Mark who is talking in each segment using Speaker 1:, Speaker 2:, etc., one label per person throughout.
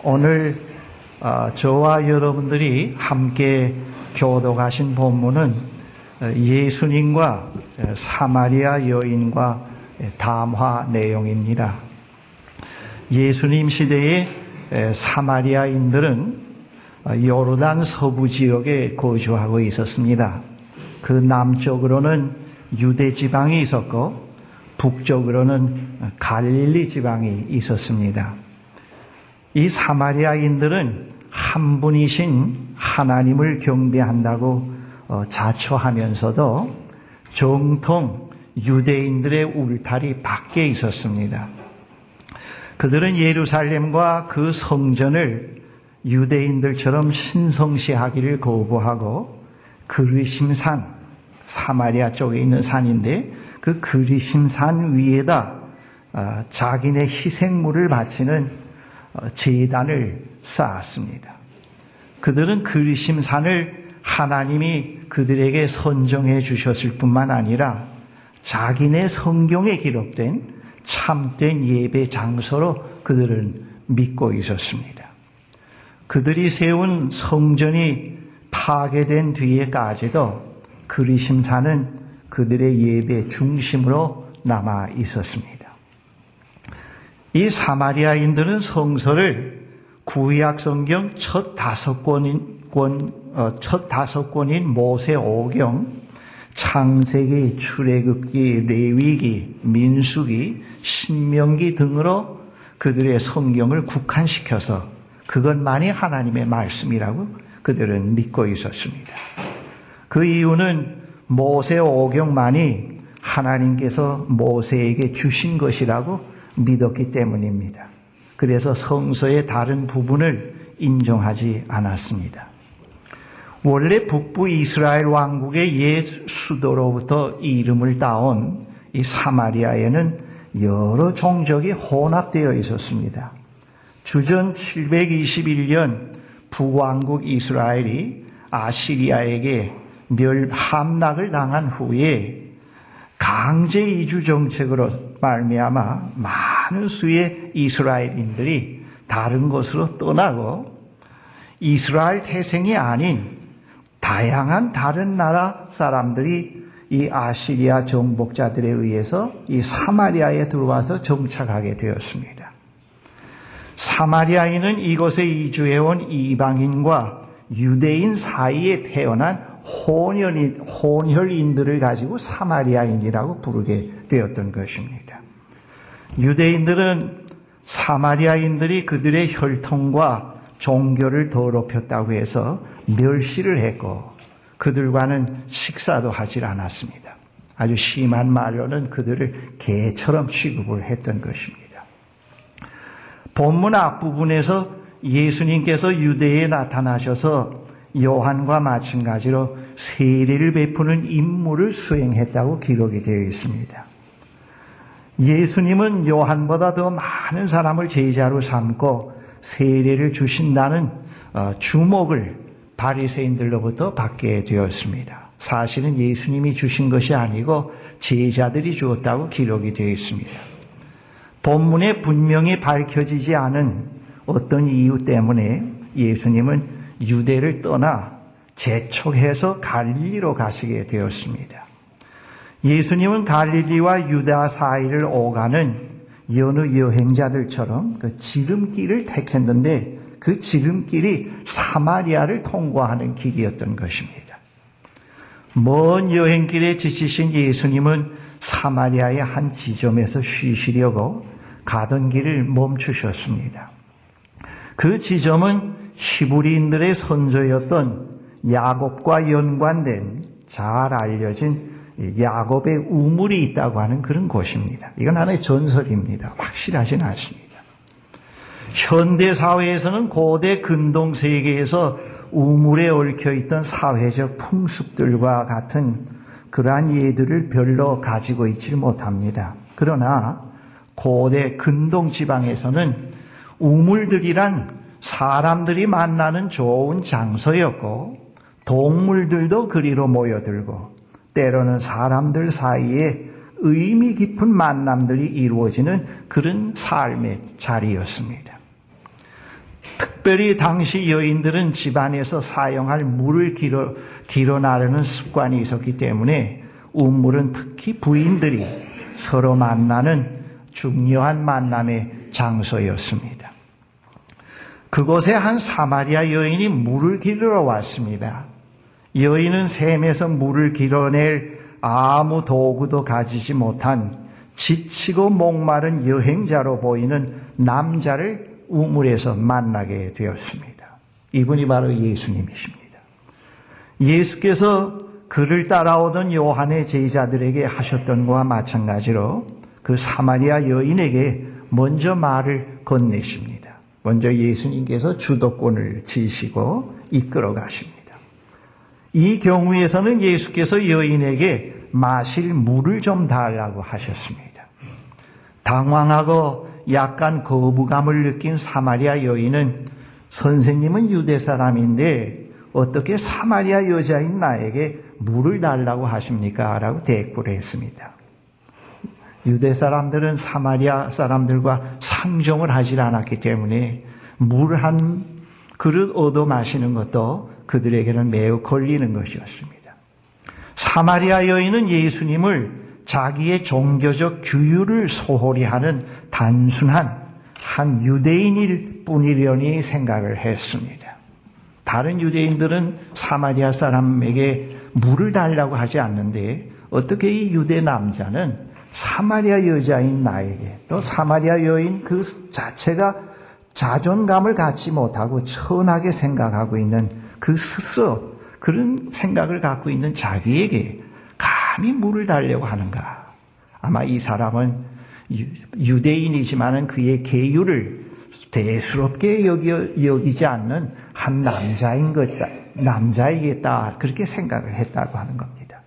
Speaker 1: 오늘 저와 여러분들이 함께 교독하신 본문은 예수님과 사마리아 여인과 담화 내용입니다. 예수님 시대의 사마리아인들은 요르단 서부 지역에 거주하고 있었습니다. 그 남쪽으로는 유대 지방이 있었고 북쪽으로는 갈릴리 지방이 있었습니다. 이 사마리아인들은 한 분이신 하나님을 경배한다고 자처하면서도 정통 유대인들의 울타리 밖에 있었습니다. 그들은 예루살렘과 그 성전을 유대인들처럼 신성시하기를 거부하고 그리심산, 사마리아 쪽에 있는 산인데 그 그리심산 위에다 자기네 희생물을 바치는 제단을 쌓았습니다. 그들은 그리심산을 하나님이 그들에게 선정해 주셨을 뿐만 아니라 자기네 성경에 기록된 참된 예배 장소로 그들은 믿고 있었습니다. 그들이 세운 성전이 파괴된 뒤에까지도 그리심산은 그들의 예배 중심으로 남아 있었습니다. 이 사마리아인들은 성서를 구약 성경 첫 다섯 권인 모세오경, 창세기, 출애굽기, 레위기, 민수기, 신명기 등으로 그들의 성경을 국한시켜서 그것만이 하나님의 말씀이라고 그들은 믿고 있었습니다. 그 이유는 모세오경만이 하나님께서 모세에게 주신 것이라고 믿었기 때문입니다. 그래서 성서의 다른 부분을 인정하지 않았습니다. 원래 북부 이스라엘 왕국의 옛 수도로부터 이름을 따온 이 사마리아에는 여러 종족이 혼합되어 있었습니다. 주전 721년 북왕국 이스라엘이 아시리아에게 함락을 당한 후에 강제 이주 정책으로 말미암아 많은 수의 이스라엘인들이 다른 곳으로 떠나고 이스라엘 태생이 아닌 다양한 다른 나라 사람들이 이 아시리아 정복자들에 의해서 이 사마리아에 들어와서 정착하게 되었습니다. 사마리아인은 이곳에 이주해온 이방인과 유대인 사이에 태어난 혼혈인들을 가지고 사마리아인이라고 부르게 되었던 것입니다. 유대인들은 사마리아인들이 그들의 혈통과 종교를 더럽혔다고 해서 멸시를 했고 그들과는 식사도 하질 않았습니다. 아주 심한 말로는 그들을 개처럼 취급을 했던 것입니다. 본문 앞부분에서 예수님께서 유대에 나타나셔서 요한과 마찬가지로 세례를 베푸는 임무를 수행했다고 기록이 되어 있습니다. 예수님은 요한보다 더 많은 사람을 제자로 삼고 세례를 주신다는 주목을 바리새인들로부터 받게 되었습니다. 사실은 예수님이 주신 것이 아니고 제자들이 주었다고 기록이 되어 있습니다. 본문에 분명히 밝혀지지 않은 어떤 이유 때문에 예수님은 유대를 떠나 재촉해서 갈릴리로 가시게 되었습니다. 예수님은 갈릴리와 유다 사이를 오가는 여느 여행자들처럼 그 지름길을 택했는데 그 지름길이 사마리아를 통과하는 길이었던 것입니다. 먼 여행길에 지치신 예수님은 사마리아의 한 지점에서 쉬시려고 가던 길을 멈추셨습니다. 그 지점은 히브리인들의 선조였던 야곱과 연관된 잘 알려진 야곱의 우물이 있다고 하는 그런 곳입니다. 이건 하나의 전설입니다. 확실하진 않습니다. 현대사회에서는 고대 근동세계에서 우물에 얽혀있던 사회적 풍습들과 같은 그러한 예들을 별로 가지고 있지 못합니다. 그러나 고대 근동지방에서는 우물들이란 사람들이 만나는 좋은 장소였고 동물들도 그리로 모여들고 때로는 사람들 사이에 의미 깊은 만남들이 이루어지는 그런 삶의 자리였습니다. 특별히 당시 여인들은 집안에서 사용할 물을 길어 나르는 습관이 있었기 때문에 우물은 특히 부인들이 서로 만나는 중요한 만남의 장소였습니다. 그곳에 한 사마리아 여인이 물을 길러 왔습니다. 여인은 샘에서 물을 길어낼 아무 도구도 가지지 못한 지치고 목마른 여행자로 보이는 남자를 우물에서 만나게 되었습니다. 이분이 바로 예수님이십니다. 예수께서 그를 따라오던 요한의 제자들에게 하셨던 것과 마찬가지로 그 사마리아 여인에게 먼저 말을 건네십니다. 먼저 예수님께서 주도권을 지시고 이끌어 가십니다. 이 경우에서는 예수께서 여인에게 마실 물을 좀 달라고 하셨습니다. 당황하고 약간 거부감을 느낀 사마리아 여인은 선생님은 유대 사람인데 어떻게 사마리아 여자인 나에게 물을 달라고 하십니까? 라고 대꾸를 했습니다. 유대 사람들은 사마리아 사람들과 상종을 하지 않았기 때문에 물 한 그릇 얻어 마시는 것도 그들에게는 매우 걸리는 것이었습니다. 사마리아 여인은 예수님을 자기의 종교적 규율을 소홀히 하는 단순한 한 유대인일 뿐이려니 생각을 했습니다. 다른 유대인들은 사마리아 사람에게 물을 달라고 하지 않는데 어떻게 이 유대 남자는 사마리아 여자인 나에게, 또 사마리아 여인 그 자체가 자존감을 갖지 못하고 천하게 생각하고 있는 그 스스로 그런 생각을 갖고 있는 자기에게 감히 물을 달려고 하는가? 아마 이 사람은 유대인이지만은 그의 계율을 대수롭게 여기지 않는 한 남자이겠다. 그렇게 생각을 했다고 하는 겁니다.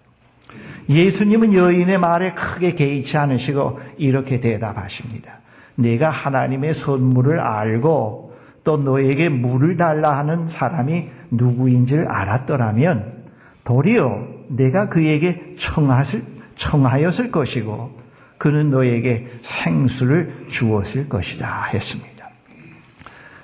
Speaker 1: 예수님은 여인의 말에 크게 개의치 않으시고 이렇게 대답하십니다. 내가 하나님의 선물을 알고 또 너에게 물을 달라 하는 사람이 누구인지를 알았더라면 도리어 내가 그에게 청하였을 것이고 그는 너에게 생수를 주었을 것이다 했습니다.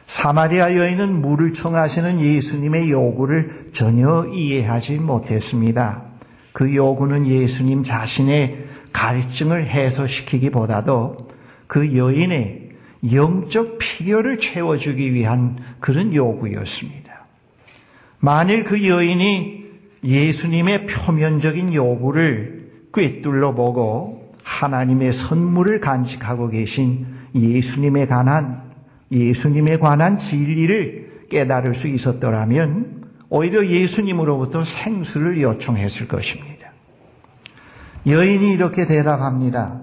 Speaker 1: 사마리아 여인은 물을 청하시는 예수님의 요구를 전혀 이해하지 못했습니다. 그 요구는 예수님 자신의 갈증을 해소시키기보다도 그 여인의 영적 필요를 채워주기 위한 그런 요구였습니다. 만일 그 여인이 예수님의 표면적인 요구를 꿰뚫러 보고 하나님의 선물을 간직하고 계신 예수님에 관한 진리를 깨달을 수 있었더라면 오히려 예수님으로부터 생수를 요청했을 것입니다. 여인이 이렇게 대답합니다.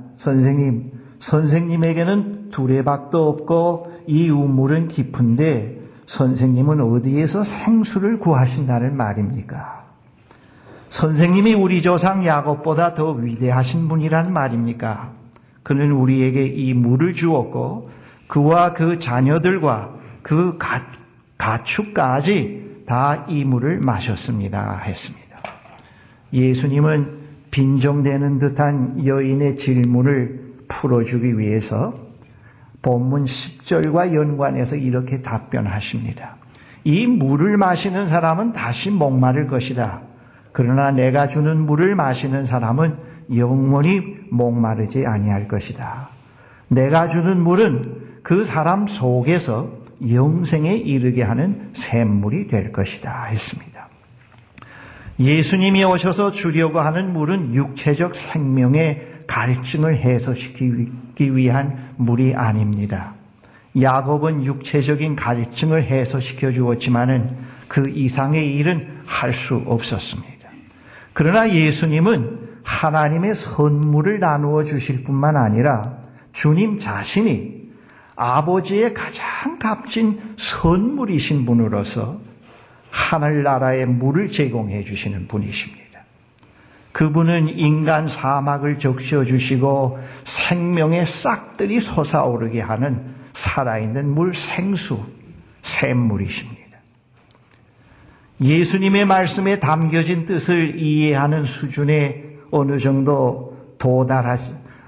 Speaker 1: 선생님에게는 두레박도 없고 이 우물은 깊은데 선생님은 어디에서 생수를 구하신다는 말입니까? 선생님이 우리 조상 야곱보다 더 위대하신 분이란 말입니까? 그는 우리에게 이 물을 주었고 그와 그 자녀들과 그 가축까지 다 이 물을 마셨습니다 했습니다. 예수님은 빈정대는 듯한 여인의 질문을 풀어주기 위해서 본문 10절과 연관해서 이렇게 답변하십니다. 이 물을 마시는 사람은 다시 목마를 것이다. 그러나 내가 주는 물을 마시는 사람은 영원히 목마르지 아니할 것이다. 내가 주는 물은 그 사람 속에서 영생에 이르게 하는 샘물이 될 것이다 했습니다. 예수님이 오셔서 주려고 하는 물은 육체적 생명의 갈증을 해소시키기 위한 물이 아닙니다. 야곱은 육체적인 갈증을 해소시켜 주었지만은 그 이상의 일은 할 수 없었습니다. 그러나 예수님은 하나님의 선물을 나누어 주실 뿐만 아니라 주님 자신이 아버지의 가장 값진 선물이신 분으로서 하늘나라의 물을 제공해 주시는 분이십니다. 그분은 인간 사막을 적셔주시고 생명의 싹들이 솟아오르게 하는 살아있는 물 생수, 샘물이십니다. 예수님의 말씀에 담겨진 뜻을 이해하는 수준에 어느 정도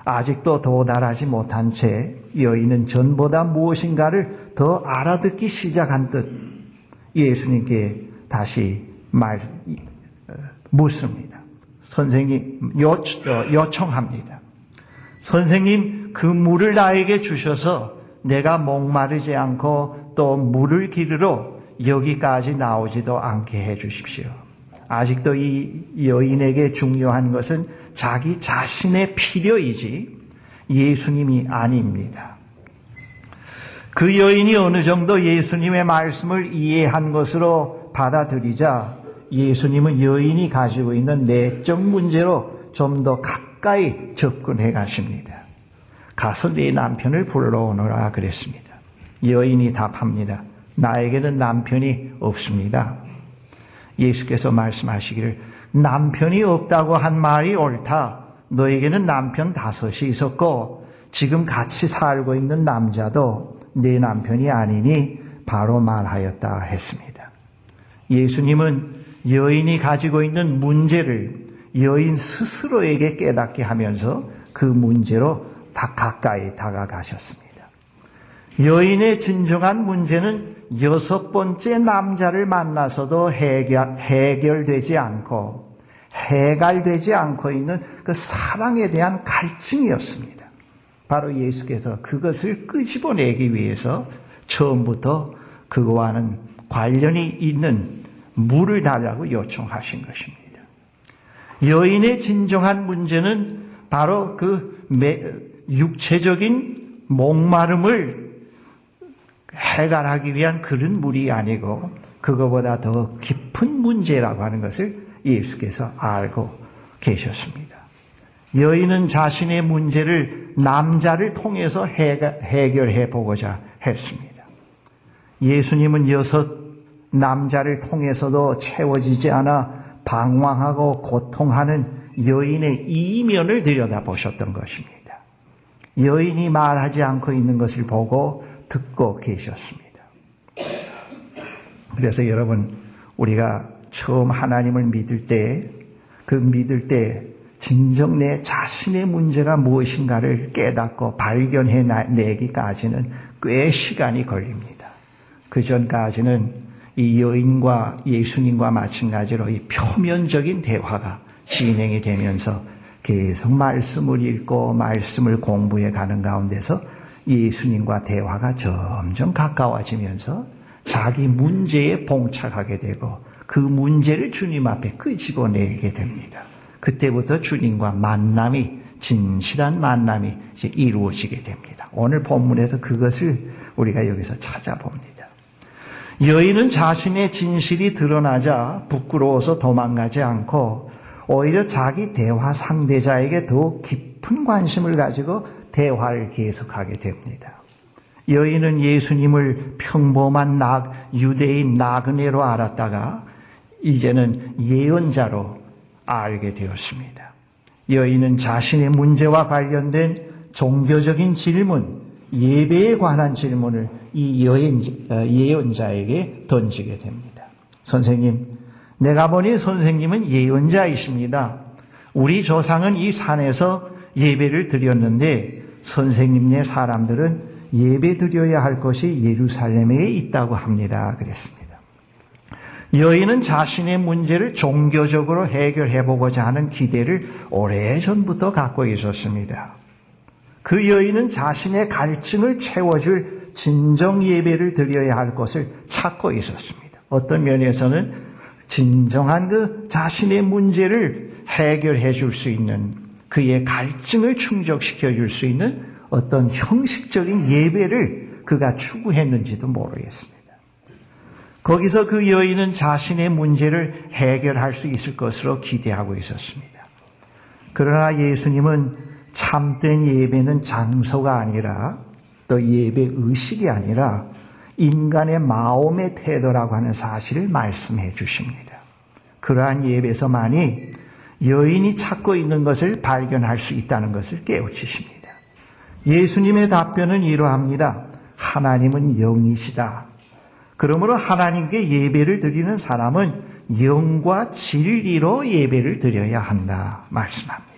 Speaker 1: 아직도 도달하지 못한 채 여인은 전보다 무엇인가를 더 알아듣기 시작한 듯 예수님께 다시 묻습니다. 선생님, 요청합니다. 선생님, 그 물을 나에게 주셔서 내가 목마르지 않고 또 물을 기르러 여기까지 나오지도 않게 해 주십시오. 아직도 이 여인에게 중요한 것은 자기 자신의 필요이지 예수님이 아닙니다. 그 여인이 어느 정도 예수님의 말씀을 이해한 것으로 받아들이자 예수님은 여인이 가지고 있는 내적 문제로 좀 더 가까이 접근해 가십니다. 가서 네 남편을 불러오너라 그랬습니다. 여인이 답합니다. 나에게는 남편이 없습니다. 예수께서 말씀하시기를 남편이 없다고 한 말이 옳다. 너에게는 남편 5이 있었고 지금 같이 살고 있는 남자도 네 남편이 아니니 바로 말하였다 했습니다. 예수님은 여인이 가지고 있는 문제를 여인 스스로에게 깨닫게 하면서 그 문제로 다 가까이 다가가셨습니다. 여인의 진정한 문제는 6번째 남자를 만나서도 해결되지 않고 해갈되지 않고 있는 그 사랑에 대한 갈증이었습니다. 바로 예수께서 그것을 끄집어내기 위해서 처음부터 그거와는 관련이 있는 물을 달라고 요청하신 것입니다. 여인의 진정한 문제는 바로 그 육체적인 목마름을 해결하기 위한 그런 물이 아니고 그거보다 더 깊은 문제라고 하는 것을 예수께서 알고 계셨습니다. 여인은 자신의 문제를 남자를 통해서 해결해 보고자 했습니다. 예수님은 6 남자를 통해서도 채워지지 않아 방황하고 고통하는 여인의 이면을 들여다보셨던 것입니다. 여인이 말하지 않고 있는 것을 보고 듣고 계셨습니다. 그래서 여러분, 우리가 처음 하나님을 믿을 때, 진정 내 자신의 문제가 무엇인가를 깨닫고 발견해내기까지는 꽤 시간이 걸립니다. 그 전까지는 이 여인과 예수님과 마찬가지로 이 표면적인 대화가 진행이 되면서 계속 말씀을 읽고 말씀을 공부해 가는 가운데서 예수님과 대화가 점점 가까워지면서 자기 문제에 봉착하게 되고 그 문제를 주님 앞에 끄집어내게 됩니다. 그때부터 주님과 만남이, 진실한 만남이 이제 이루어지게 됩니다. 오늘 본문에서 그것을 우리가 여기서 찾아봅니다. 여인은 자신의 진실이 드러나자 부끄러워서 도망가지 않고 오히려 자기 대화 상대자에게 더욱 깊은 관심을 가지고 대화를 계속하게 됩니다. 여인은 예수님을 평범한 유대인 나그네로 알았다가 이제는 예언자로 알게 되었습니다. 여인은 자신의 문제와 관련된 종교적인 질문, 예배에 관한 질문을 이 예언자에게 던지게 됩니다. 선생님, 내가 보니 선생님은 예언자이십니다. 우리 조상은 이 산에서 예배를 드렸는데 선생님네 사람들은 예배 드려야 할 것이 예루살렘에 있다고 합니다. 그랬습니다. 여인은 자신의 문제를 종교적으로 해결해 보고자 하는 기대를 오래전부터 갖고 있었습니다. 그 여인은 자신의 갈증을 채워줄 진정 예배를 드려야 할 것을 찾고 있었습니다. 어떤 면에서는 진정한 그 자신의 문제를 해결해 줄 수 있는 그의 갈증을 충족시켜 줄 수 있는 어떤 형식적인 예배를 그가 추구했는지도 모르겠습니다. 거기서 그 여인은 자신의 문제를 해결할 수 있을 것으로 기대하고 있었습니다. 그러나 예수님은 참된 예배는 장소가 아니라 또 예배 의식이 아니라 인간의 마음의 태도라고 하는 사실을 말씀해 주십니다. 그러한 예배에서만이 여인이 찾고 있는 것을 발견할 수 있다는 것을 깨우치십니다. 예수님의 답변은 이러합니다. 하나님은 영이시다. 그러므로 하나님께 예배를 드리는 사람은 영과 진리로 예배를 드려야 한다 말씀합니다.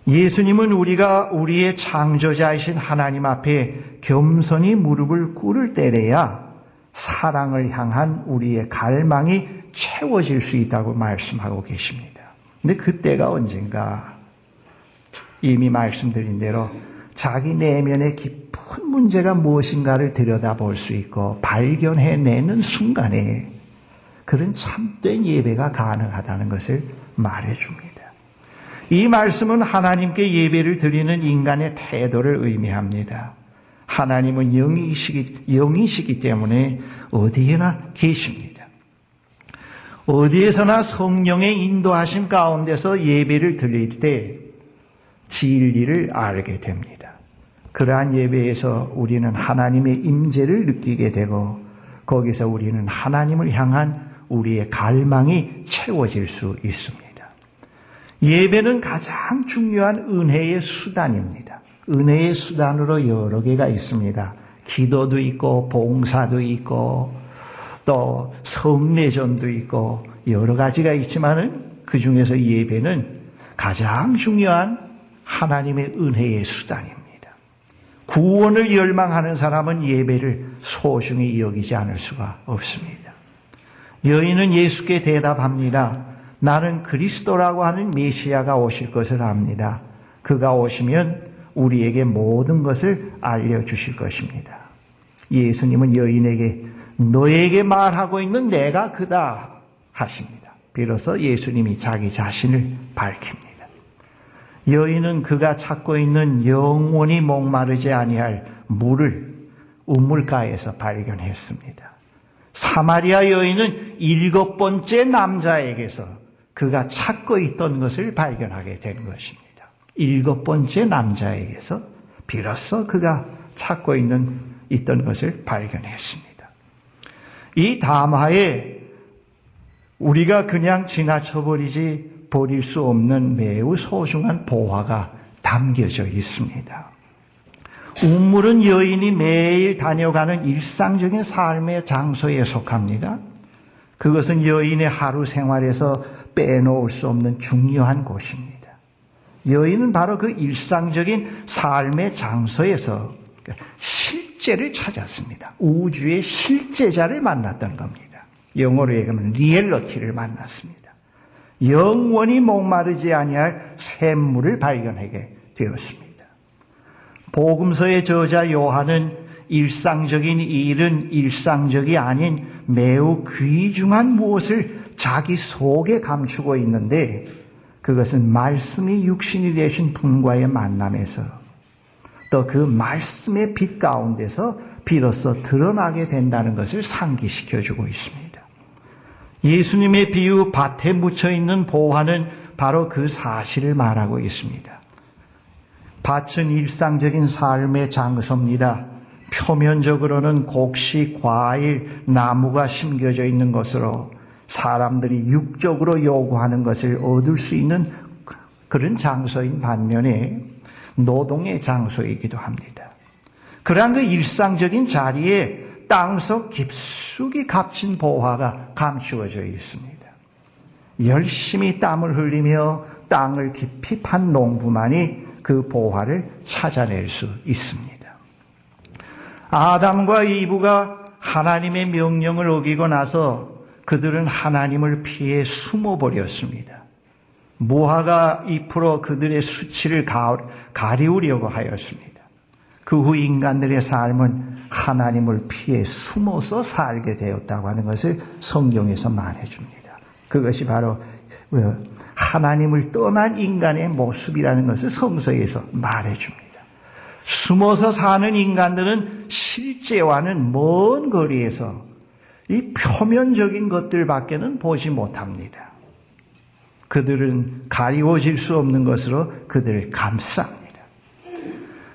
Speaker 1: 예수님은 우리가 우리의 창조자이신 하나님 앞에 겸손히 무릎을 꿇을 때래야 사랑을 향한 우리의 갈망이 채워질 수 있다고 말씀하고 계십니다. 근데 그때가 언젠가 이미 말씀드린 대로 자기 내면의 깊은 문제가 무엇인가를 들여다볼 수 있고 발견해내는 순간에 그런 참된 예배가 가능하다는 것을 말해줍니다. 이 말씀은 하나님께 예배를 드리는 인간의 태도를 의미합니다. 하나님은 영이시기 때문에 어디에나 계십니다. 어디에서나 성령의 인도하심 가운데서 예배를 드릴 때 진리를 알게 됩니다. 그러한 예배에서 우리는 하나님의 임재를 느끼게 되고 거기서 우리는 하나님을 향한 우리의 갈망이 채워질 수 있습니다. 예배는 가장 중요한 은혜의 수단입니다. 은혜의 수단으로 여러 개가 있습니다. 기도도 있고 봉사도 있고 또 성례전도 있고 여러 가지가 있지만은 그 중에서 예배는 가장 중요한 하나님의 은혜의 수단입니다. 구원을 열망하는 사람은 예배를 소중히 여기지 않을 수가 없습니다. 여인은 예수께 대답합니다. 나는 그리스도라고 하는 메시아가 오실 것을 압니다. 그가 오시면 우리에게 모든 것을 알려주실 것입니다. 예수님은 여인에게 너에게 말하고 있는 내가 그다 하십니다. 비로소 예수님이 자기 자신을 밝힙니다. 여인은 그가 찾고 있는 영원히 목마르지 아니할 물을 우물가에서 발견했습니다. 사마리아 여인은 7번째 남자에게서 그가 찾고 있던 것을 발견하게 된 것입니다. 7번째 남자에게서 비로소 그가 찾고 있던 것을 발견했습니다. 이 담화에 우리가 그냥 버릴 수 없는 매우 소중한 보화가 담겨져 있습니다. 우물은 여인이 매일 다녀가는 일상적인 삶의 장소에 속합니다. 그것은 여인의 하루 생활에서 빼놓을 수 없는 중요한 곳입니다. 여인은 바로 그 일상적인 삶의 장소에서 실제를 찾았습니다. 우주의 실제자를 만났던 겁니다. 영어로 얘기하면 리얼리티를 만났습니다. 영원히 목마르지 아니할 샘물을 발견하게 되었습니다. 복음서의 저자 요한은 일상적인 일은 일상적이 아닌 매우 귀중한 무엇을 자기 속에 감추고 있는데 그것은 말씀이 육신이 되신 분과의 만남에서 또 그 말씀의 빛 가운데서 비로소 드러나게 된다는 것을 상기시켜주고 있습니다. 예수님의 비유 밭에 묻혀있는 보화는 바로 그 사실을 말하고 있습니다. 밭은 일상적인 삶의 장소입니다. 표면적으로는 곡식, 과일, 나무가 심겨져 있는 것으로 사람들이 육적으로 요구하는 것을 얻을 수 있는 그런 장소인 반면에 노동의 장소이기도 합니다. 그러한 그 일상적인 자리에 땅속 깊숙이 갇힌 보화가 감추어져 있습니다. 열심히 땀을 흘리며 땅을 깊이 판 농부만이 그 보화를 찾아낼 수 있습니다. 아담과 이브가 하나님의 명령을 어기고 나서 그들은 하나님을 피해 숨어버렸습니다. 무화과 잎으로 그들의 수치를 가리우려고 하였습니다. 그 후 인간들의 삶은 하나님을 피해 숨어서 살게 되었다고 하는 것을 성경에서 말해줍니다. 그것이 바로 하나님을 떠난 인간의 모습이라는 것을 성서에서 말해줍니다. 숨어서 사는 인간들은 실제와는 먼 거리에서 이 표면적인 것들밖에는 보지 못합니다. 그들은 가리워질 수 없는 것으로 그들을 감쌉니다.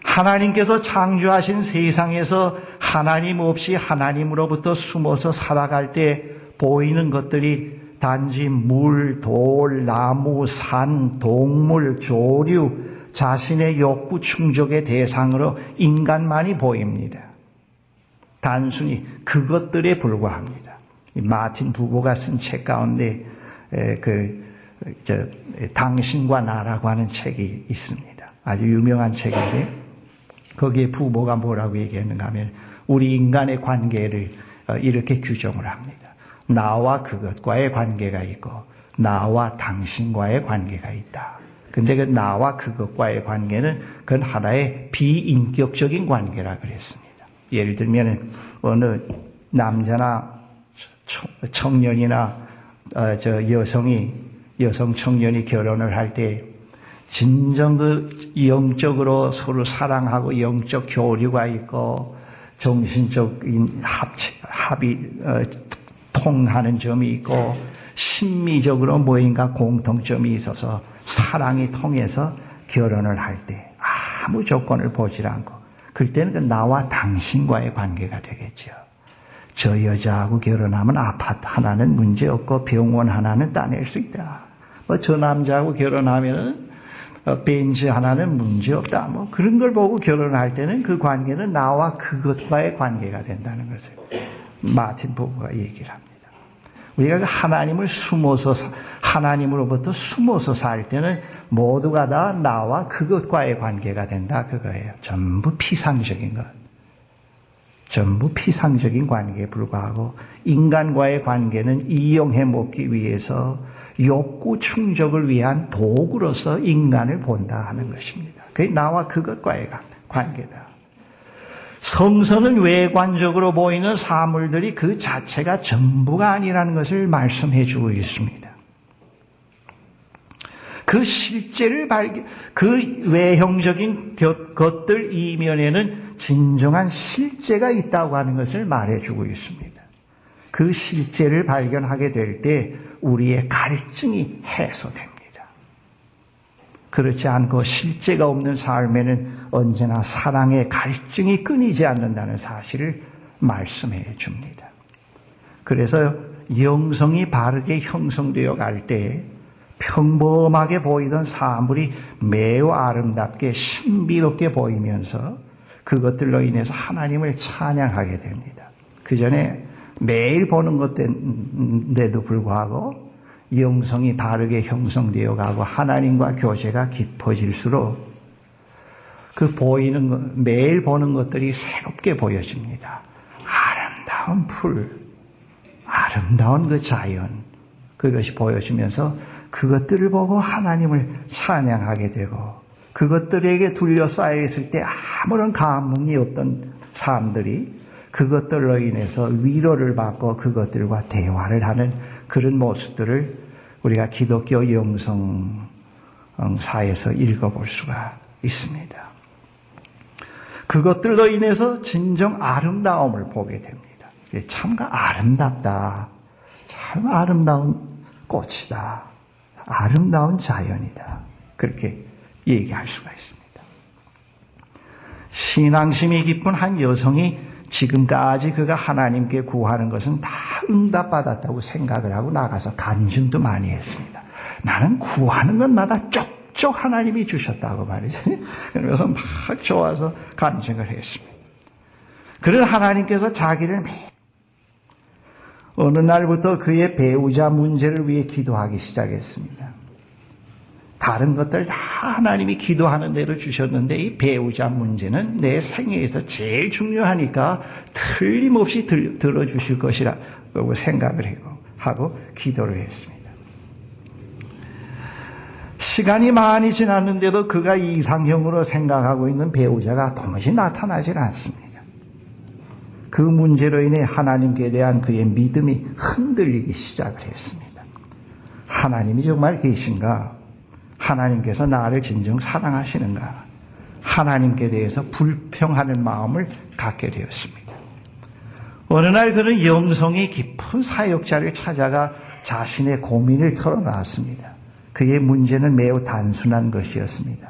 Speaker 1: 하나님께서 창조하신 세상에서 하나님 없이 하나님으로부터 숨어서 살아갈 때 보이는 것들이 단지 물, 돌, 나무, 산, 동물, 조류, 자신의 욕구 충족의 대상으로 인간만이 보입니다. 단순히 그것들에 불과합니다. 마틴 부보가 쓴 책 가운데 당신과 나라고 하는 책이 있습니다. 아주 유명한 책인데 거기에 부모가 뭐라고 얘기했는가 하면 우리 인간의 관계를 이렇게 규정을 합니다. 나와 그것과의 관계가 있고 나와 당신과의 관계가 있다. 근데 그 나와 그것과의 관계는 그건 하나의 비인격적인 관계라 그랬습니다. 예를 들면 어느 남자나 청년이나 여성 청년이 결혼을 할 때 진정 그 영적으로 서로 사랑하고 영적 교류가 있고 정신적인 합이 통하는 점이 있고 심미적으로 뭐인가 공통점이 있어서 사랑이 통해서 결혼을 할 때 아무 조건을 보지 않고 그럴 때는 그 나와 당신과의 관계가 되겠죠. 저 여자하고 결혼하면 아파트 하나는 문제없고 병원 하나는 따낼 수 있다. 저 남자하고 결혼하면은 벤츠 하나는 문제없다. 그런 걸 보고 결혼할 때는 그 관계는 나와 그것과의 관계가 된다는 것을 마틴 부부가 얘기를 합니다. 우리가 하나님으로부터 숨어서 살 때는 모두가 다 나와 그것과의 관계가 된다. 그거예요. 전부 피상적인 것. 전부 피상적인 관계에 불과하고 인간과의 관계는 이용해 먹기 위해서 욕구 충족을 위한 도구로서 인간을 본다 하는 것입니다. 그게 나와 그것과의 관계다. 성서는 외관적으로 보이는 사물들이 그 자체가 전부가 아니라는 것을 말씀해 주고 있습니다. 그 실제를 그 외형적인 것들 이면에는 진정한 실제가 있다고 하는 것을 말해주고 있습니다. 그 실제를 발견하게 될 때 우리의 갈증이 해소됩니다. 그렇지 않고 실제가 없는 삶에는 언제나 사랑의 갈증이 끊이지 않는다는 사실을 말씀해 줍니다. 그래서 영성이 바르게 형성되어 갈 때 평범하게 보이던 사물이 매우 아름답게 신비롭게 보이면서 그것들로 인해서 하나님을 찬양하게 됩니다. 그 전에 매일 보는 것인데도 불구하고 영성이 바르게 형성되어 가고 하나님과 교제가 깊어질수록 그 매일 보는 것들이 새롭게 보여집니다. 아름다운 풀, 아름다운 그 자연, 그것이 보여지면서 그것들을 보고 하나님을 찬양하게 되고 그것들에게 둘러싸여 있을 때 아무런 감흥이 없던 사람들이 그것들로 인해서 위로를 받고 그것들과 대화를 하는 그런 모습들을 우리가 기독교 영성사에서 읽어볼 수가 있습니다. 그것들로 인해서 진정 아름다움을 보게 됩니다. 참가 아름답다. 참 아름다운 꽃이다. 아름다운 자연이다. 그렇게 얘기할 수가 있습니다. 신앙심이 깊은 한 여성이 지금까지 그가 하나님께 구하는 것은 다 응답받았다고 생각을 하고 나가서 간증도 많이 했습니다. 나는 구하는 것마다 쪽쪽 하나님이 주셨다고 말이죠. 그래서 막 좋아서 간증을 했습니다. 그런 하나님께서 자기를 어느 날부터 그의 배우자 문제를 위해 기도하기 시작했습니다. 다른 것들 다 하나님이 기도하는 대로 주셨는데 이 배우자 문제는 내 생애에서 제일 중요하니까 틀림없이 들어주실 것이라고 생각을 하고 기도를 했습니다. 시간이 많이 지났는데도 그가 이상형으로 생각하고 있는 배우자가 도무지 나타나질 않습니다. 그 문제로 인해 하나님께 대한 그의 믿음이 흔들리기 시작을 했습니다. 하나님이 정말 계신가? 하나님께서 나를 진정 사랑하시는가? 하나님께 대해서 불평하는 마음을 갖게 되었습니다. 어느 날 그는 영성이 깊은 사역자를 찾아가 자신의 고민을 털어놨습니다. 그의 문제는 매우 단순한 것이었습니다.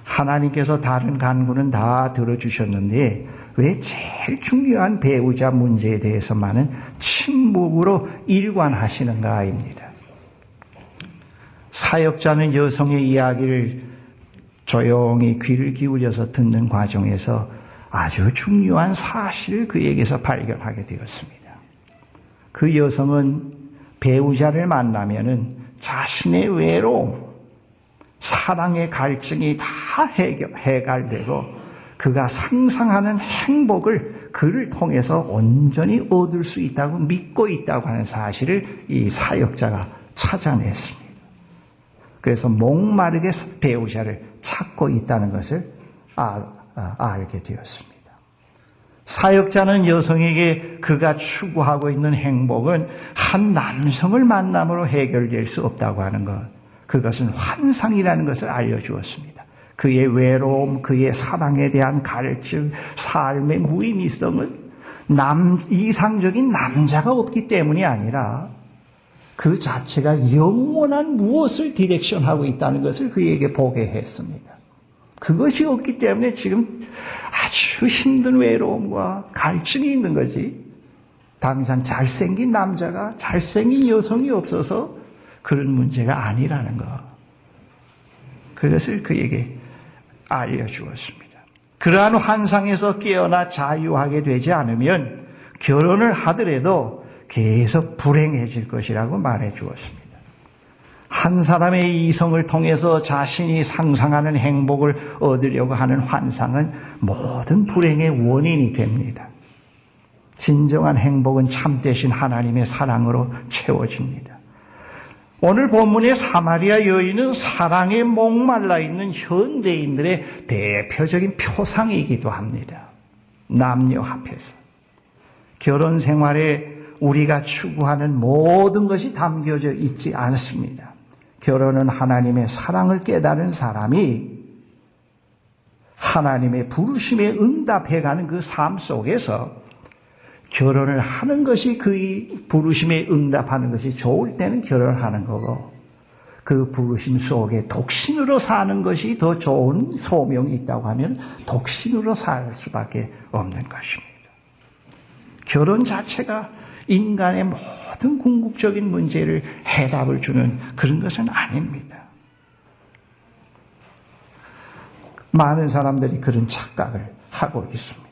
Speaker 1: 하나님께서 다른 간구는 다 들어주셨는데 왜 제일 중요한 배우자 문제에 대해서만은 침묵으로 일관하시는가입니다. 사역자는 여성의 이야기를 조용히 귀를 기울여서 듣는 과정에서 아주 중요한 사실을 그에게서 발견하게 되었습니다. 그 여성은 배우자를 만나면은 자신의 외로움, 사랑의 갈증이 다 해결되고 그가 상상하는 행복을 그를 통해서 온전히 얻을 수 있다고 믿고 있다고 하는 사실을 이 사역자가 찾아냈습니다. 그래서 목마르게 배우자를 찾고 있다는 것을 알게 되었습니다. 사역자는 여성에게 그가 추구하고 있는 행복은 한 남성을 만남으로 해결될 수 없다고 하는 것, 그것은 환상이라는 것을 알려주었습니다. 그의 외로움, 그의 사랑에 대한 갈증, 삶의 무의미성은 이상적인 남자가 없기 때문이 아니라 그 자체가 영원한 무엇을 디렉션하고 있다는 것을 그에게 보게 했습니다. 그것이 없기 때문에 지금 아주 힘든 외로움과 갈증이 있는 거지. 당장 잘생긴 남자가 잘생긴 여성이 없어서 그런 문제가 아니라는 것. 그것을 그에게 알려주었습니다. 그러한 환상에서 깨어나 자유하게 되지 않으면 결혼을 하더라도 계속 불행해질 것이라고 말해 주었습니다. 한 사람의 이성을 통해서 자신이 상상하는 행복을 얻으려고 하는 환상은 모든 불행의 원인이 됩니다. 진정한 행복은 참되신 하나님의 사랑으로 채워집니다. 오늘 본문의 사마리아 여인은 사랑에 목말라 있는 현대인들의 대표적인 표상이기도 합니다. 남녀 합해서. 결혼 생활에 우리가 추구하는 모든 것이 담겨져 있지 않습니다. 결혼은 하나님의 사랑을 깨달은 사람이 하나님의 부르심에 응답해가는 그 삶 속에서 결혼을 하는 것이 그 부르심에 응답하는 것이 좋을 때는 결혼을 하는 거고 그 부르심 속에 독신으로 사는 것이 더 좋은 소명이 있다고 하면 독신으로 살 수밖에 없는 것입니다. 결혼 자체가 인간의 모든 궁극적인 문제를 해답을 주는 그런 것은 아닙니다. 많은 사람들이 그런 착각을 하고 있습니다.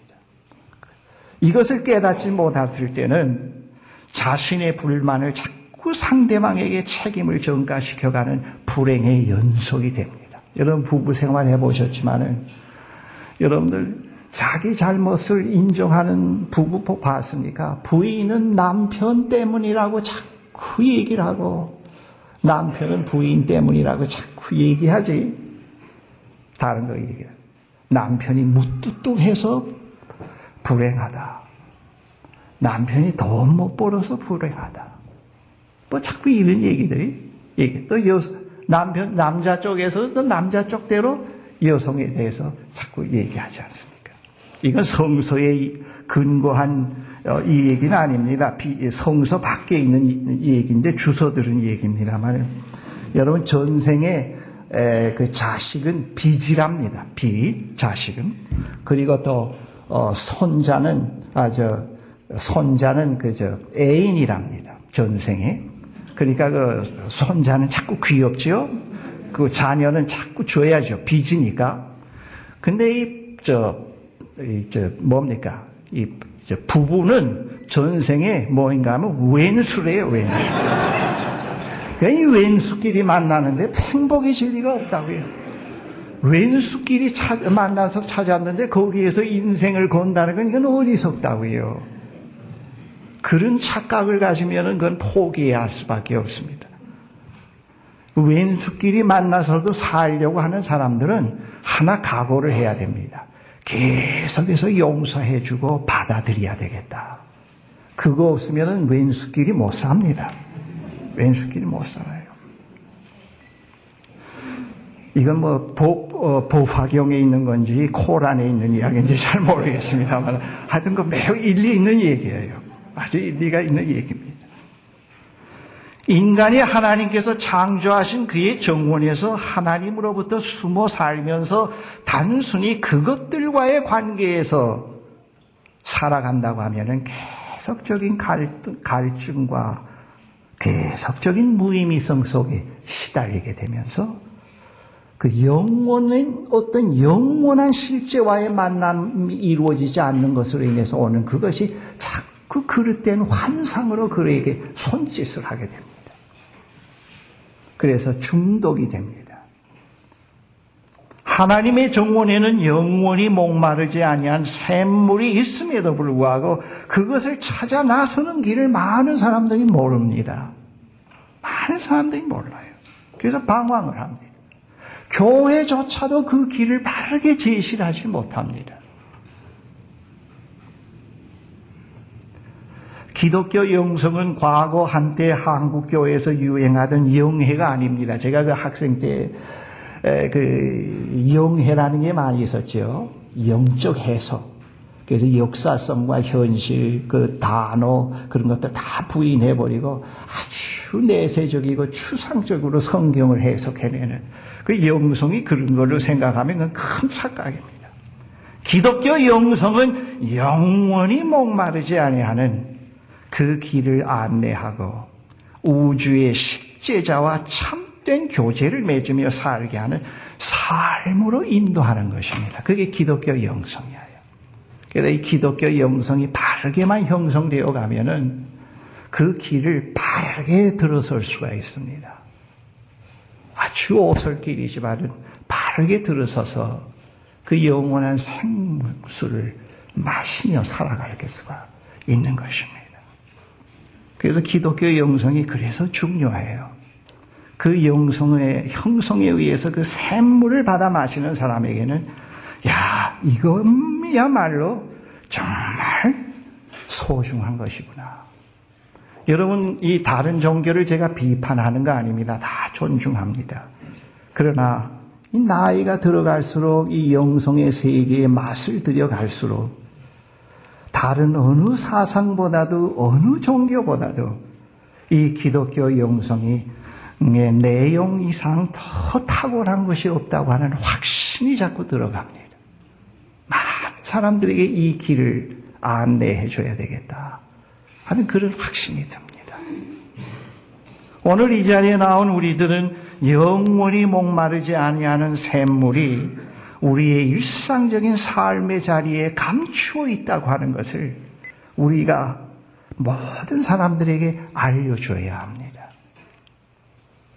Speaker 1: 이것을 깨닫지 못했을 때는 자신의 불만을 자꾸 상대방에게 책임을 전가시켜가는 불행의 연속이 됩니다. 여러분 부부 생활 해보셨지만은 여러분들 자기 잘못을 인정하는 부부 봤습니까? 부인은 남편 때문이라고 자꾸 얘기를 하고 남편은 부인 때문이라고 자꾸 얘기하지. 다른 거 얘기해요. 남편이 무뚝뚝해서 불행하다. 남편이 돈 못 벌어서 불행하다. 뭐 자꾸 이런 얘기들이 또 남자 쪽에서 또 남자 쪽대로 여성에 대해서 자꾸 얘기하지 않습니까? 이건 성서에 근거한 이 얘기는 아닙니다. 성서 밖에 있는 이 얘기인데 주워 들은 얘기입니다만 여러분 전생에 그 자식은 빚이랍니다. 자식은. 그리고 또 손자는 애인이랍니다. 전생에. 그러니까 그 손자는 자꾸 귀엽죠. 그 자녀는 자꾸 줘야죠. 빚이니까. 근데 뭡니까? 부부는 전생에 뭐인가 하면 왼수래요, 왼수. 이 왼수끼리 만나는데 행복해질 리가 없다고요. 왼수끼리 만나서 찾았는데 거기에서 인생을 건다는 건 이건 어리석다고요. 그런 착각을 가지면은 그건 포기해야 할 수밖에 없습니다. 왼수끼리 만나서도 살려고 하는 사람들은 하나 각오를 해야 됩니다. 계속해서 용서해주고 받아들여야 되겠다. 그거 없으면은 왼수끼리 못 삽니다. 왼수끼리 못 살아요. 이건 뭐 법화경에 있는 건지 코란에 있는 이야기인지 잘 모르겠습니다만 하여튼 그 매우 일리 있는 얘기예요. 아주 일리가 있는 얘기입니다. 인간이 하나님께서 창조하신 그의 정원에서 하나님으로부터 숨어 살면서 단순히 그것들과의 관계에서 살아간다고 하면은 계속적인 갈증과 계속적인 무의미성 속에 시달리게 되면서 그 어떤 영원한 실제와의 만남이 이루어지지 않는 것으로 인해서 오는 그것이 자꾸 그릇된 환상으로 그에게 손짓을 하게 됩니다. 그래서 중독이 됩니다. 하나님의 정원에는 영원히 목마르지 아니한 샘물이 있음에도 불구하고 그것을 찾아 나서는 길을 많은 사람들이 모릅니다. 많은 사람들이 몰라요. 그래서 방황을 합니다. 교회조차도 그 길을 바르게 제시를 하지 못합니다. 기독교 영성은 과거 한때 한국 교회에서 유행하던 영해가 아닙니다. 제가 그 학생 때 그 영해라는 게 많이 있었죠. 영적 해석. 그래서 역사성과 현실, 그 단어 그런 것들 다 부인해버리고 아주 내세적이고 추상적으로 성경을 해석해내는 그 영성이 그런 걸로 생각하면 그건 큰 착각입니다. 기독교 영성은 영원히 목마르지 아니하는 그 길을 안내하고 우주의 식재자와 참된 교제를 맺으며 살게 하는 삶으로 인도하는 것입니다. 그게 기독교 영성이에요. 그래서 이 기독교 영성이 바르게만 형성되어 가면은 그 길을 바르게 들어설 수가 있습니다. 아주 오솔길이지만은 바르게 들어서서 그 영원한 생수를 마시며 살아갈 수가 있는 것입니다. 그래서 기독교 영성이 그래서 중요해요. 그 영성의 형성에 의해서 그 샘물을 받아 마시는 사람에게는 야, 이거야말로 정말 소중한 것이구나. 여러분, 이 다른 종교를 제가 비판하는 거 아닙니다. 다 존중합니다. 그러나 이 나이가 들어갈수록 이 영성의 세계에 맛을 들여갈수록 다른 어느 사상보다도 어느 종교보다도 이 기독교 영성이 내용 이상 더 탁월한 것이 없다고 하는 확신이 자꾸 들어갑니다. 많은 사람들에게 이 길을 안내해 줘야 되겠다 하는 그런 확신이 듭니다. 오늘 이 자리에 나온 우리들은 영원히 목마르지 아니하는 샘물이 우리의 일상적인 삶의 자리에 감추어 있다고 하는 것을 우리가 모든 사람들에게 알려줘야 합니다.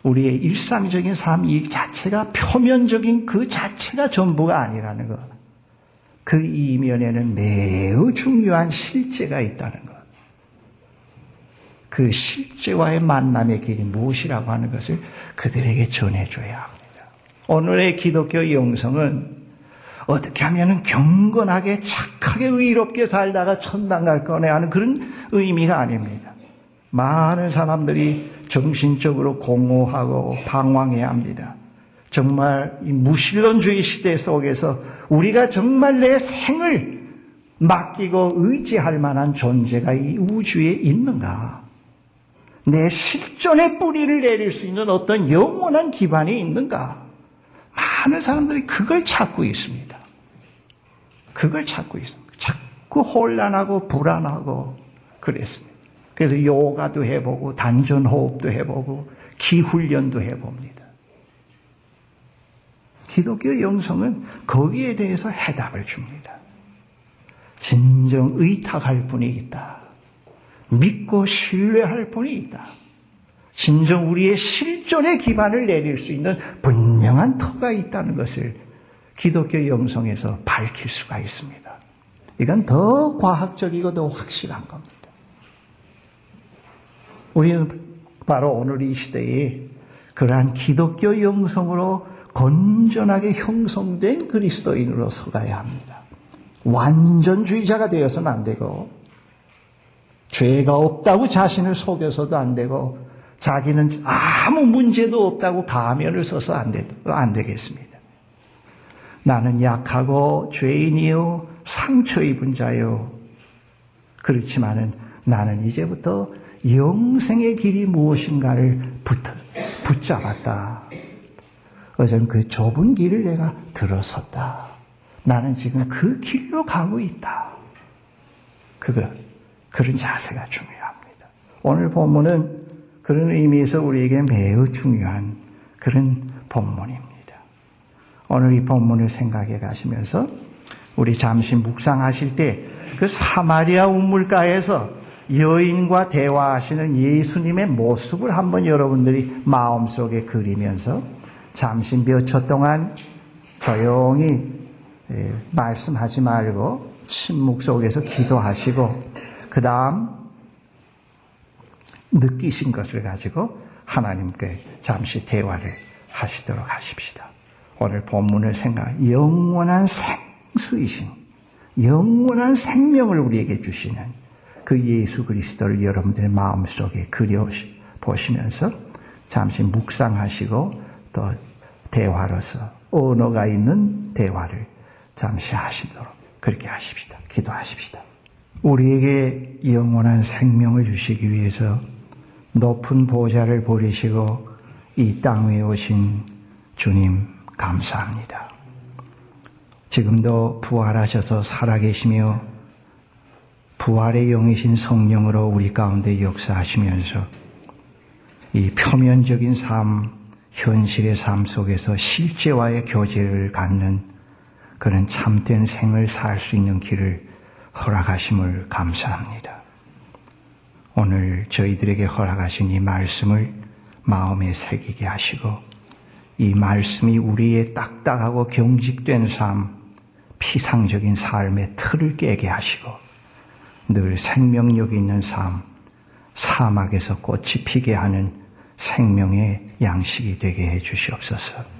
Speaker 1: 우리의 일상적인 삶 이 자체가 표면적인 그 자체가 전부가 아니라는 것. 그 이면에는 매우 중요한 실제가 있다는 것. 그 실제와의 만남의 길이 무엇이라고 하는 것을 그들에게 전해줘야 합니다. 오늘의 기독교 영성은 어떻게 하면 경건하게 착하게 의롭게 살다가 천당 갈 거네 하는 그런 의미가 아닙니다. 많은 사람들이 정신적으로 공허하고 방황해야 합니다. 정말 이 무신론주의 시대 속에서 우리가 정말 내 생을 맡기고 의지할 만한 존재가 이 우주에 있는가? 내 실존의 뿌리를 내릴 수 있는 어떤 영원한 기반이 있는가? 많은 사람들이 그걸 찾고 있습니다. 그걸 찾고 있습니다. 자꾸 혼란하고 불안하고 그랬습니다. 그래서 요가도 해보고 단전호흡도 해보고 기훈련도 해봅니다. 기독교 영성은 거기에 대해서 해답을 줍니다. 진정 의탁할 분이 있다. 믿고 신뢰할 분이 있다. 진정 우리의 실존의 기반을 내릴 수 있는 분명한 터가 있다는 것을 기독교 영성에서 밝힐 수가 있습니다. 이건 더 과학적이고 더 확실한 겁니다. 우리는 바로 오늘 이 시대에 그러한 기독교 영성으로 건전하게 형성된 그리스도인으로 서가야 합니다. 완전주의자가 되어서는 안 되고 죄가 없다고 자신을 속여서도 안 되고 자기는 아무 문제도 없다고 가면을 써서 안 되겠습니다. 나는 약하고 죄인이요 상처 입은 자요. 그렇지만은 나는 이제부터 영생의 길이 무엇인가를 붙잡았다. 어전 그 좁은 길을 내가 들어섰다. 나는 지금 그 길로 가고 있다. 그런 자세가 중요합니다. 오늘 본문은 그런 의미에서 우리에게 매우 중요한 그런 본문입니다. 오늘 이 본문을 생각해 가시면서 우리 잠시 묵상하실 때 그 사마리아 우물가에서 여인과 대화하시는 예수님의 모습을 한번 여러분들이 마음속에 그리면서 잠시 몇 초 동안 조용히 말씀하지 말고 침묵 속에서 기도하시고 그 다음 느끼신 것을 가지고 하나님께 잠시 대화를 하시도록 하십시다. 오늘 본문을 영원한 생수이신 영원한 생명을 우리에게 주시는 그 예수 그리스도를 여러분들의 마음속에 그려보시면서 잠시 묵상하시고 또 대화로서 언어가 있는 대화를 잠시 하시도록 그렇게 하십시다. 기도하십시다. 우리에게 영원한 생명을 주시기 위해서 높은 보좌를 버리시고 이 땅에 오신 주님 감사합니다. 지금도 부활하셔서 살아계시며 부활의 영이신 성령으로 우리 가운데 역사하시면서 이 표면적인 삶, 현실의 삶 속에서 실제와의 교제를 갖는 그런 참된 생을 살 수 있는 길을 허락하심을 감사합니다. 오늘 저희들에게 허락하신 이 말씀을 마음에 새기게 하시고 이 말씀이 우리의 딱딱하고 경직된 삶, 피상적인 삶의 틀을 깨게 하시고 늘 생명력 있는 삶, 사막에서 꽃이 피게 하는 생명의 양식이 되게 해 주시옵소서.